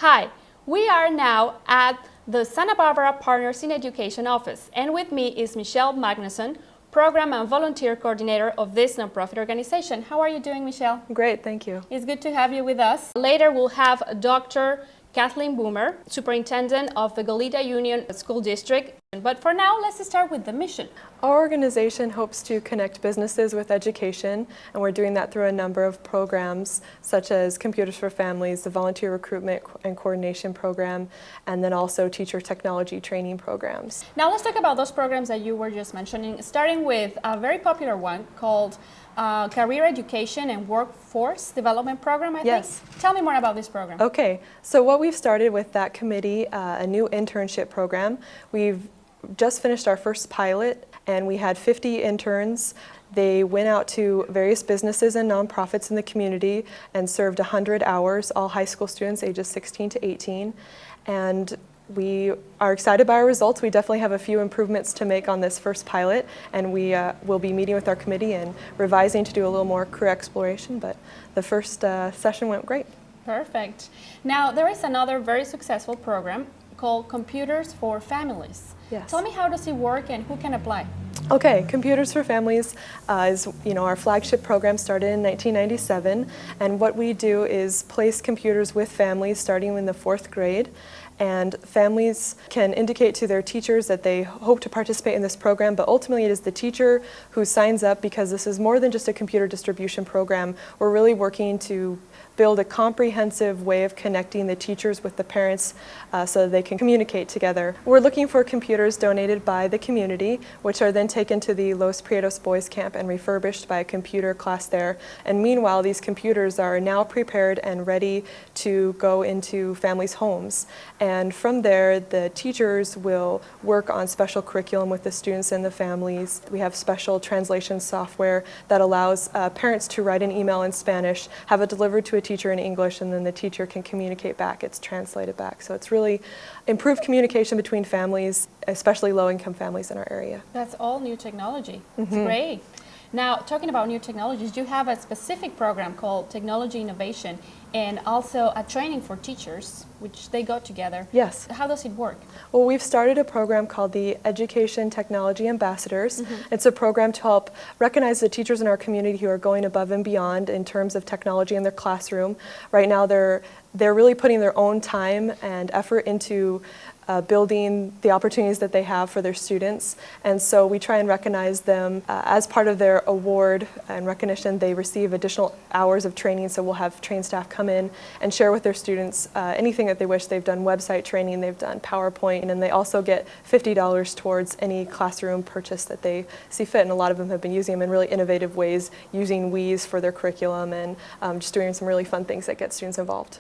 Hi, we are now at the Santa Barbara Partners in Education office, and with me is Michelle Magnuson, Program and Volunteer Coordinator of this nonprofit organization. How are you doing, Michelle? Great, thank you. It's good to have you with us. Later we'll have Dr. Kathleen Boomer, Superintendent of the Goleta Union School District. But for now, let's start with the mission. Our organization hopes to connect businesses with education, and we're doing that through a number of programs such as Computers for Families, the Volunteer Recruitment and Coordination Program, and then also teacher technology training programs. Now let's talk about those programs that you were just mentioning, starting with a very popular one called Career Education and Workforce Development Program, I Yes. think. Tell me more about this program. Okay, so what we've started with that committee, a new internship program. We've just finished our first pilot, and we had 50 interns. They went out to various businesses and nonprofits in the community and served 100 hours, all high school students ages 16 to 18. And we are excited by our results. We definitely have a few improvements to make on this first pilot, and we will be meeting with our committee and revising to do a little more career exploration, but the first session went great. Perfect. Now, there is another very successful program called Computers for Families. Yes. Tell me, how does it work and who can apply? Okay, Computers for Families is our flagship program, started in 1997, and what we do is place computers with families starting in the 4th grade. And families can indicate to their teachers that they hope to participate in this program, but ultimately it is the teacher who signs up, because this is more than just a computer distribution program. We're really working to build a comprehensive way of connecting the teachers with the parents so that they can communicate together. We're looking for computers donated by the community, which are then taken to the Los Prietos Boys Camp and refurbished by a computer class there. And meanwhile, these computers are now prepared and ready to go into families' homes. And from there, the teachers will work on special curriculum with the students and the families. We have special translation software that allows parents to write an email in Spanish, have it delivered to a teacher in English, and then the teacher can communicate back. It's translated back. So it's really improved communication between families, especially low-income families in our area. That's all new technology. It's great. Now, talking about new technologies, you have a specific program called Technology Innovation and also a training for teachers, which they go together. Yes. How does it work? Well, we've started a program called the Education Technology Ambassadors. It's a program to help recognize the teachers in our community who are going above and beyond in terms of technology in their classroom. Right now, they're really putting their own time and effort into building the opportunities that they have for their students, and so we try and recognize them as part of their award and recognition. They receive additional hours of training, so we'll have trained staff come in and share with their students anything that they wish. They've done website training, they've done PowerPoint, and they also get $50 towards any classroom purchase that they see fit, and a lot of them have been using them in really innovative ways, using Wii's for their curriculum and just doing some really fun things that get students involved.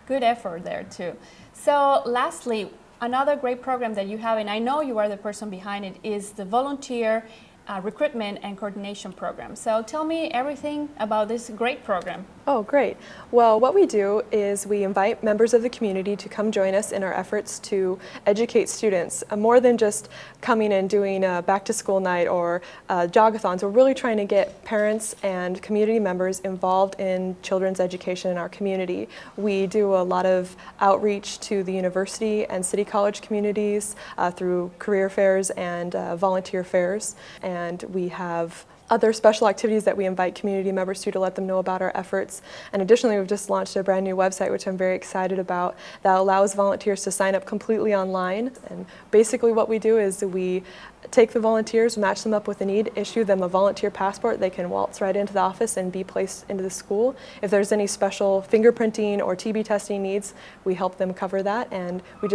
Good effort there too. So lastly, another great program that you have, and I know you are the person behind it, is the Volunteer Recruitment and Coordination Program. So tell me everything about this great program. Oh, great. Well, what we do is we invite members of the community to come join us in our efforts to educate students. More than just coming and doing a back-to-school night or jogathons, we're really trying to get parents and community members involved in children's education in our community. We do a lot of outreach to the university and city college communities through career fairs and volunteer fairs, and we have other special activities that we invite community members to let them know about our efforts. And additionally, we've just launched a brand new website, which I'm very excited about, that allows volunteers to sign up completely online. And basically what we do is we take the volunteers, match them up with a need, issue them a volunteer passport. They can waltz right into the office and be placed into the school. If there's any special fingerprinting or TB testing needs, we help them cover that. And we're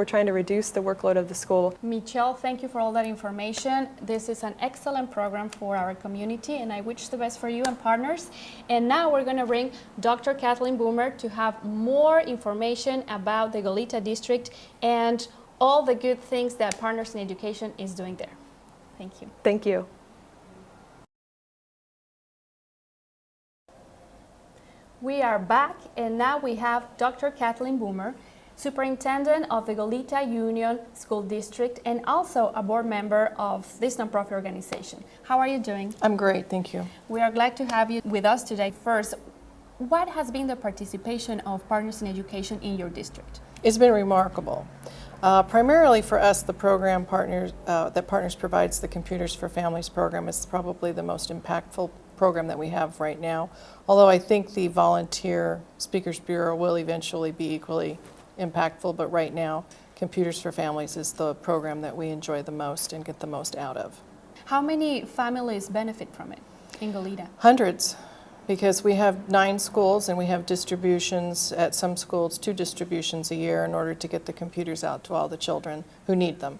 trying to reduce the workload of the school. Michelle, thank you for all that information. This is an excellent program for our community, and I wish the best for you and partners. And now we're going to bring Dr. Kathleen Boomer to have more information about the Goleta District and all the good things that Partners in Education is doing there. Thank you. Thank you. We are back, and now we have Dr. Kathleen Boomer, Superintendent of the Goleta Union School District and also a board member of this nonprofit organization. How are you doing? I'm great, thank you. We are glad to have you with us today. First, what has been the participation of Partners in Education in your district? It's been remarkable. Primarily for us, the program partners that Partners provides, the Computers for Families program, is probably the most impactful program that we have right now. Although I think the Volunteer Speakers Bureau will eventually be equally impactful, but right now, Computers for Families is the program that we enjoy the most and get the most out of. How many families benefit from it in Goleta? Hundreds, because we have 9 schools and we have distributions at some schools, 2 distributions a year in order to get the computers out to all the children who need them.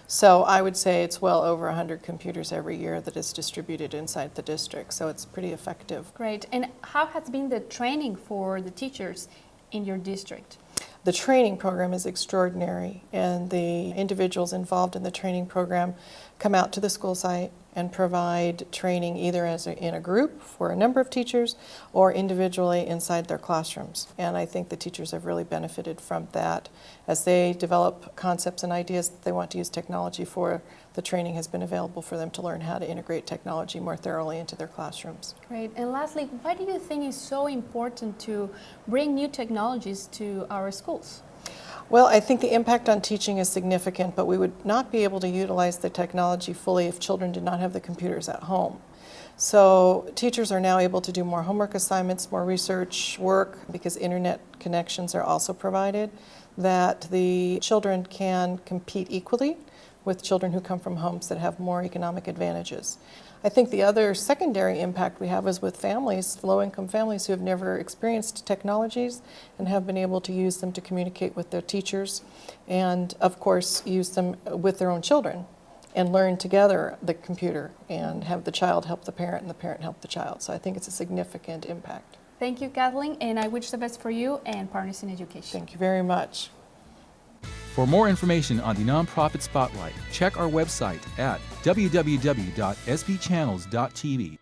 So I would say it's well over 100 computers every year that is distributed inside the district, so it's pretty effective. Great. And how has been the training for the teachers in your district? The training program is extraordinary, and the individuals involved in the training program come out to the school site and provide training either in a group for a number of teachers or individually inside their classrooms. And I think the teachers have really benefited from that. As they develop concepts and ideas that they want to use technology for, the training has been available for them to learn how to integrate technology more thoroughly into their classrooms. Great. And lastly, why do you think it's so important to bring new technologies to our schools? Well, I think the impact on teaching is significant, but we would not be able to utilize the technology fully if children did not have the computers at home. So teachers are now able to do more homework assignments, more research work, because internet connections are also provided, that the children can compete equally with children who come from homes that have more economic advantages. I think the other secondary impact we have is with families, low-income families who have never experienced technologies and have been able to use them to communicate with their teachers and, of course, use them with their own children and learn together the computer and have the child help the parent and the parent help the child. So I think it's a significant impact. Thank you, Kathleen, and I wish the best for you and Partners in Education. Thank you very much. For more information on the Nonprofit Spotlight, check our website at www.sbchannels.tv.